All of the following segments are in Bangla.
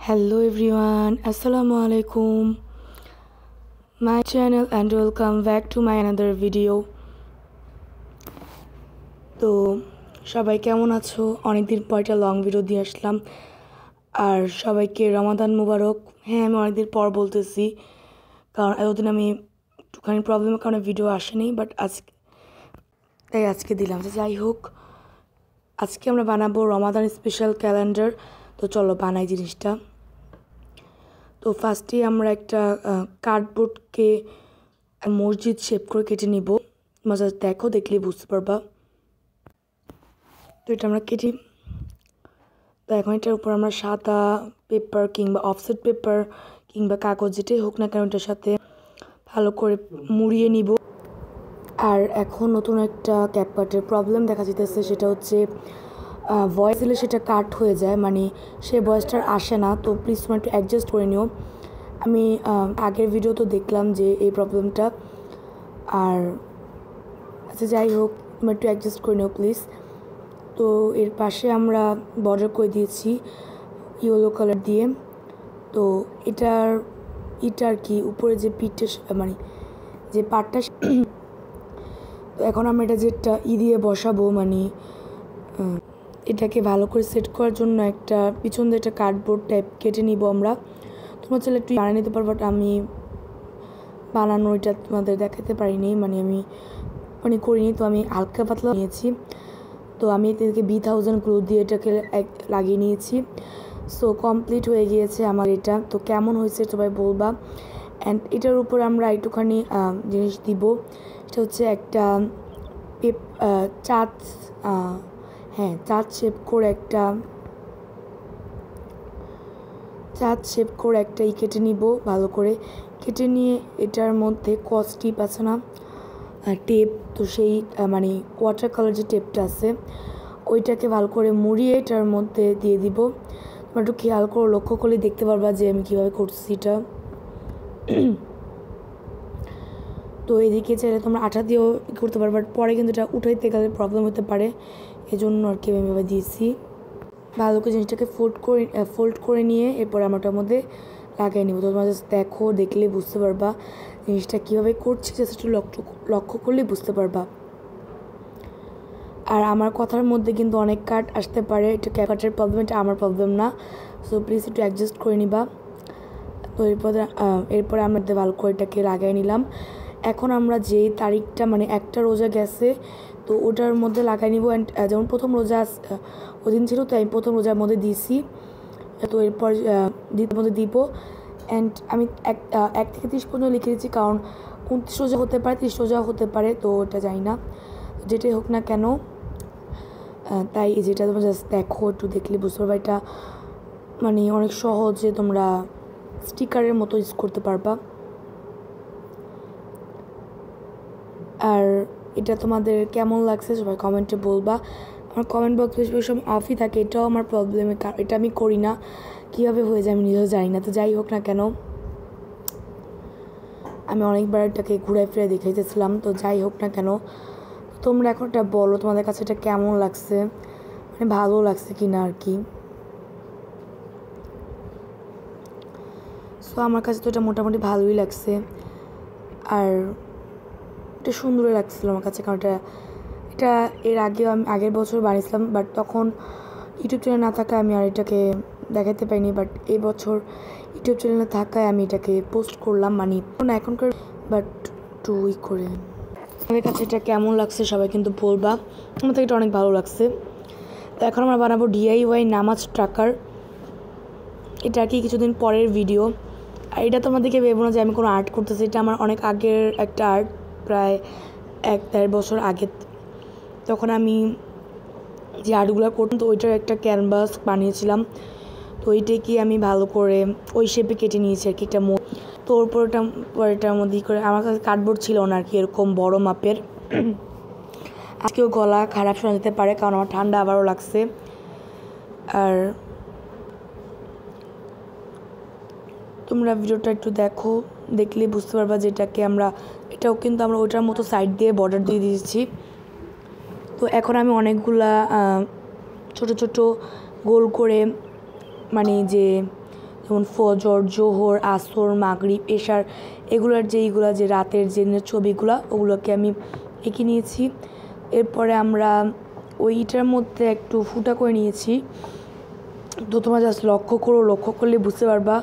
Hello everyone, Assalamu alaikum, my channel and welcome back to my another video. তো সবাই কেমন আছো? অনেকদিন পর একটা লং ভিডিও দিয়ে আসলাম আর সবাইকে রমাদান মুবারক। হ্যাঁ, আমি অনেকদিন পর বলতেছি কারণ এতদিন আমি একটুখানি প্রবলেমের কারণে ভিডিও আসেনি, বাট আজকে দিলাম। যাই হোক, আজকে আমরা বানাবো রমাদান স্পেশাল ক্যালেন্ডার। তো চলো বানাই জিনিসটা। তো ফার্স্টে আমরা একটা কার্ডবোর্ডকে মসজিদ শেপ করে কেটে নিব। মজা দেখো, দেখলে বুঝতে পারবা। তো এটা আমরা কেটে, তো এখন এটার উপর আমরা সাদা পেপার কিংবা অফসেট পেপার কিংবা কাগজ যেটাই হোক না কেন এটার সাথে ভালো করে মুড়িয়ে নিব। আর এখন নতুন একটা ক্যাপকাটের প্রবলেম দেখা যেতেছে, সেটা হচ্ছে ভয়েস দিলে সেটা কাট হয়ে যায়, মানে সে ভয়েসটার আসে না। তো প্লিজ তোমরা একটু অ্যাডজাস্ট করে নিও। আমি আগের ভিডিও তো দেখলাম যে এই প্রবলেমটা, আর আচ্ছা যাই হোক, তোমরা একটু অ্যাডজাস্ট করে নিও প্লিজ। তো এর পাশে আমরা বর্ডার করে দিয়েছি ইয়েলো কালার দিয়ে। তো এটার কি উপরে যে পিঠটা মানে যে পাটটা, তো এখন আমরা এটা যেটা দিয়ে বসাবো, মানে এটাকে ভালো করে সেট করার জন্য একটা পিছন দিয়ে একটা কার্ডবোর্ড টাইপ কেটে নিব আমরা। তোমরা চাইলে একটু বানিয়ে নিতে পারো, বাট আমি বানানো এটা তোমাদের দেখাতে পারিনি, মানে করিনি। তো আমি হালকা পাতলা নিয়েছি। তো আমি এটাকে B1000 গ্লু দিয়ে এটাকে লাগিয়ে নিয়েছি। সো কমপ্লিট হয়ে গিয়েছে আমার এটা। তো কেমন হয়েছে সবাই বলবা। অ্যান্ড এটার উপর আমরা একটুখানি জিনিস দিব, এটা হচ্ছে একটা চাঁদ, হ্যাঁ চাঁদ শেপ করে একটা কেটে নিব ভালো করে। কেটে নিয়ে এটার মধ্যে টিপ আছে না, টেপ, তো সেই মানে ওয়াটার কালার যে টেপটা আছে ওইটাকে ভালো করে মুড়িয়ে এটার মধ্যে দিয়ে দিব। তোমরা একটু খেয়াল করে লক্ষ্য করলে দেখতে পারবা যে আমি কীভাবে করছি এটা। তো এদিকে চাইলে তোমরা আঠা দিয়েও করতে পারো, বাট পরে কিন্তু এটা উঠাইতে গেলে প্রবলেম হতে পারে, এজন্য আর কি আমি এভাবে দিয়েছি। ভালো করে জিনিসটাকে ফোল্ড করে নিয়ে এরপর আমরা ওটার মধ্যে লাগাই নিব। তোমরা জাস্ট দেখো, দেখলে বুঝতে পারবা জিনিসটা কীভাবে করছি, জাস্ট একটু লক্ষ্য করলেই বুঝতে পারবা। আর আমার কথার মধ্যে কিন্তু অনেক কাট আসতে পারে, এটা কাটের প্রবলেম, এটা আমার প্রবলেম না। সো প্লিজ একটু অ্যাডজাস্ট করে নিবা। তো এরপরে আমরা ভালো করে এটাকে লাগাই নিলাম। এখন আমরা যে তারিখটা, মানে একটা রোজা গেছে, তো ওটার মধ্যে লাগাই নিব। অ্যান্ড যেমন প্রথম রোজা ওদিন ছিল, তো আমি প্রথম রোজার মধ্যে দিয়েছি। তো এরপর দ্বিতীয় মধ্যে দিব। অ্যান্ড আমি 1 থেকে 30 পর্যন্ত লিখে দিচ্ছি, কারণ 29 রোজা হতে পারে, 30 রোজা হতে পারে, তো ওটা জানি না, যেটাই হোক না কেন। তাই যেটা তোমরা জাস্ট দেখো, একটু দেখলে বুঝতে পারবা। এটা মানে অনেক সহজে তোমরা স্টিকারের মতো ইউজ করতে পারবা। আর এটা তোমাদের কেমন লাগছে সবাই কমেন্টে বলবা। আমার কমেন্ট বক্স বেশি সময় অফই থাকে, এটাও আমার প্রবলেমের, এটা আমি করি না, কীভাবে হয়ে যায় আমি নিজেও জানি না। তো যাই হোক না কেন, আমি অনেকবার এটাকে ঘুরে ফিরে দেখাইতেছিলাম। তো যাই হোক না কেন, তোমরা এখন এটা বলো তোমাদের কাছে এটা কেমন লাগছে, মানে ভালো লাগছে কি না আর কি। সো আমার কাছে তো এটা মোটামুটি ভালোই লাগছে, আর এটা সুন্দরই লাগছিলো আমার কাছে, কারণ এটা এর আগেও আমি আগের বছর বানিয়েছিলাম, বাট তখন ইউটিউব চ্যানেল না থাকায় আমি আর এটাকে দেখাতে পাইনি। বাট এই বছর ইউটিউব চ্যানেলে থাকায় আমি এটাকে পোস্ট করলাম, মানে এখনকার, বাট একটু করে। আমাদের কাছে এটা কেমন লাগছে সবাই কিন্তু বলবা। আমার থেকে এটা অনেক ভালো লাগছে। তো এখন আমরা বানাবো DIY নামাজ ট্র্যাকার। এটা আর কি কিছুদিন পরের ভিডিও। আর এটা তোমাদেরকে ভেবো না যে আমি কোনো আর্ট করতেছি, এটা আমার অনেক আগের একটা আর্ট, প্রায় 1-1.5 বছর আগে। তখন আমি যে আর্টগুলো করতাম, তো ওইটার একটা ক্যানভাস বানিয়েছিলাম। তো ওইটাকে আমি ভালো করে ওই শেপে কেটে নিয়েছি আর কি একটা। তো ওর পরেটার মধ্যে করে আমার কাছে কার্ডবোর্ড ছিল না আর কি এরকম বড় মাপের। আজকেও গলা খারাপ শোনা যেতে পারে, কারণ আমার ঠান্ডা আবারও লাগছে। আর তোমরা ভিডিওটা একটু দেখো, দেখলে বুঝতে পারবা যে এটাও কিন্তু আমরা ওইটার মতো সাইড দিয়ে বর্ডার দিয়ে দিয়েছি। তো এখন আমি অনেকগুলা ছোট ছোট গোল করে, মানে যে যেমন ফজর, জোহর, আসর, মাগরিব, এশার, এগুলোর এইগুলো যে রাতের যে ছবিগুলো ওগুলোকে আমি এঁকে নিয়েছি। এরপরে আমরা ওইটার মধ্যে একটু ফুটা করে নিয়েছি। তো তোমরা জাস্ট লক্ষ্য করলে বুঝতে পারবা,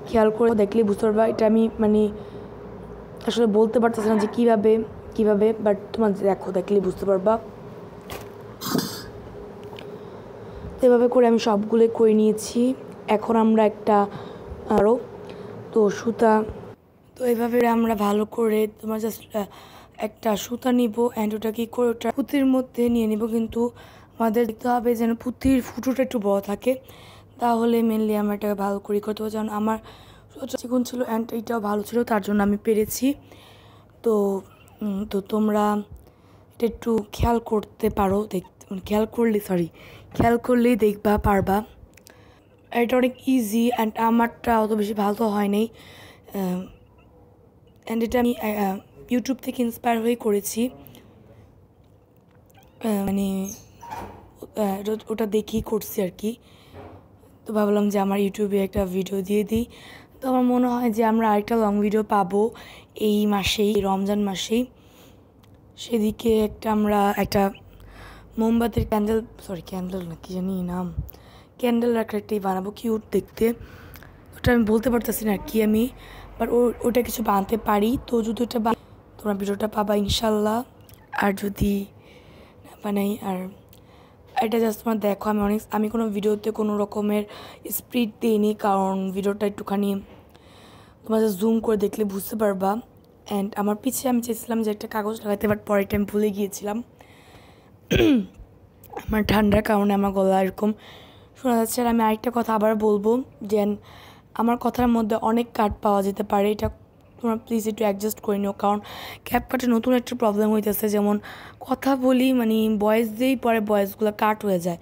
খেয়াল করে দেখলেই বুঝতে পারবা। এটা আমি মানে আসলে বলতে পারতেছি না যে কীভাবে, বাট তোমরা দেখলেই বুঝতে পারবা। তো এভাবে করে আমি সবগুলো করে নিয়েছি। এখন আমরা একটা আরও তো সুতা, তো এইভাবে আমরা ভালো করে তোমার জাস্ট একটা সুতা নিব অ্যান্ড ওটা কী করে ওটা পুঁতির মধ্যে নিয়ে নিব, কিন্তু আমাদের দেখতে হবে যেন পুঁতির ফুটোটা একটু বড় থাকে, তাহলে মেনলি আমরা এটাকে ভালো করে করতে পারবো। যেমন আমার চিকন ছিল অ্যান্ড এইটাও ভালো ছিল, তার জন্য আমি পেরেছি। তো তোমরা এটা একটু খেয়াল করতে পারো, খেয়াল করলেই দেখবা পারবা। এটা অনেক ইজি অ্যান্ড আমারটা অত বেশি ভালো হয় নাই, অ্যান্ড এটা আমি ইউটিউব থেকে ইন্সপায়ার হয়ে করেছি, মানে ওটা দেখেই করছি আর কি। তো ভাবলাম যে আমার ইউটিউবে একটা ভিডিও দিয়ে দিই। তো আমার মনে হয় যে আমরা আরেকটা লং ভিডিও পাবো এই মাসেই, রমজান মাসেই। সেদিকে আমরা একটা মোমবাতির ক্যান্ডেল না কি জানি নাম, ক্যান্ডেল একটাই বানাবো, কিউট দেখতে। ওটা আমি বলতে পারতেছি না আর কি আমি, বাট ওটা কিছু বানাতে পারি। তো যদি ওটা তোমরা ভিডিওটা পাবা ইনশাল্লাহ। আর যদি না বানাই, আর এটা জাস্ট তোমার দেখো, আমি কোনো ভিডিওতে কোনো রকমের স্পিড দিইনি, কারণ ভিডিওটা একটুখানি তোমরা জাস্ট জুম করে দেখলে বুঝতে পারবা। অ্যান্ড আমার পিছে আমি চেয়েছিলাম যে একটা কাগজ লাগাতে, বাট পরে আমি ভুলে গিয়েছিলাম। আমার ঠান্ডার কারণে আমার গলা এরকম শোনা যাচ্ছে। আর আমি আরেকটা কথা আবার বলবো, যে আমার কথার মধ্যে অনেক কাট পাওয়া যেতে পারে, এটা তোমরা প্লিজ একটু অ্যাডজাস্ট করে নিও, কারণ ক্যাপকাটে নতুন একটা প্রবলেম হইতেছে। যেমন কথা বলি মানে ভয়েস দিয়েই পরে ভয়েসগুলো কাট হয়ে যায়,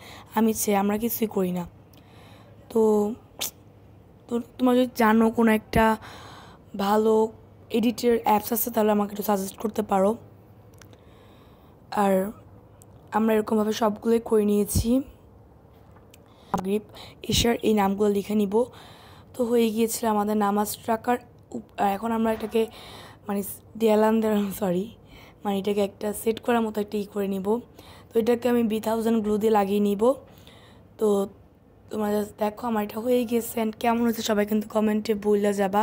আমরা কিছুই করি না। তো তোমরা যদি জানো কোনো একটা ভালো এডিটের অ্যাপস আছে, তাহলে আমাকে একটু সাজেস্ট করতে পারো। আর আমরা এরকমভাবে সবগুলোই করে নিয়েছি, মাগরিব, এশার এই নামগুলো লিখে নিব। তো হয়ে গিয়েছিল আমাদের নামাজ রাখার। এখন আমরা এটাকে মানে মানে এটাকে একটা সেট করার মতো একটা করে নিব। তো এটাকে আমি 1000 গ্লু দিয়ে লাগিয়ে নিব। তো তোমরা দেখো আমার এটা হয়ে গেছে, অ্যান্ড কেমন হয়েছে সবাই কিন্তু কমেন্টে বলে যাবা।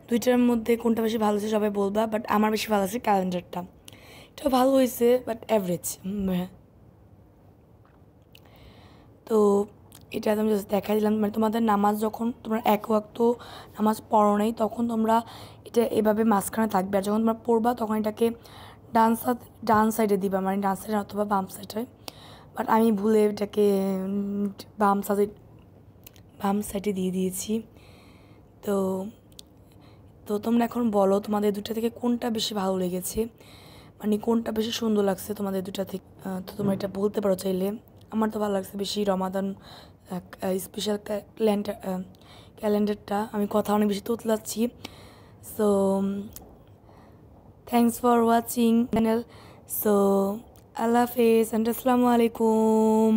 দুইটার মধ্যে কোনটা বেশি ভালো হয়েছে সবাই বলবা, বাট আমার বেশি ভালো আছে ক্যালেন্ডারটা। এটাও ভালো হয়েছে বাট অ্যাভারেজ। তো এটা আমি জাস্ট দেখাই দিলাম, মানে তোমাদের নামাজ যখন তোমরা এক ওয়াক্ত নামাজ পড়ো নাই, তখন তোমরা এটা এভাবে মাঝখানে থাকবে, আর যখন তোমরা পড়বা তখন এটাকে ডান সাইডে দিবা, মানে ডান সাইডে অথবা বাম সাইডে। বাট আমি ভুলে এটাকে বাম সাইডে দিয়ে দিয়েছি। তো তোমরা এখন বলো তোমাদের দুটা থেকে কোনটা বেশি ভালো লেগেছে, মানে কোনটা বেশি সুন্দর লাগছে তোমাদের দুটা থেকে। তো তোমরা এটা বলতে পারো চাইলে। আমার তো ভালো লাগছে বেশি রমাদান স্পেশাল ক্যালেন্ডারটা। আমি কথা অনেক বেশি তুতলাচ্ছি। So thanks for watching channel. So আল্লাহ হাফেজ অ্যান্ড আসসালামু আলাইকুম।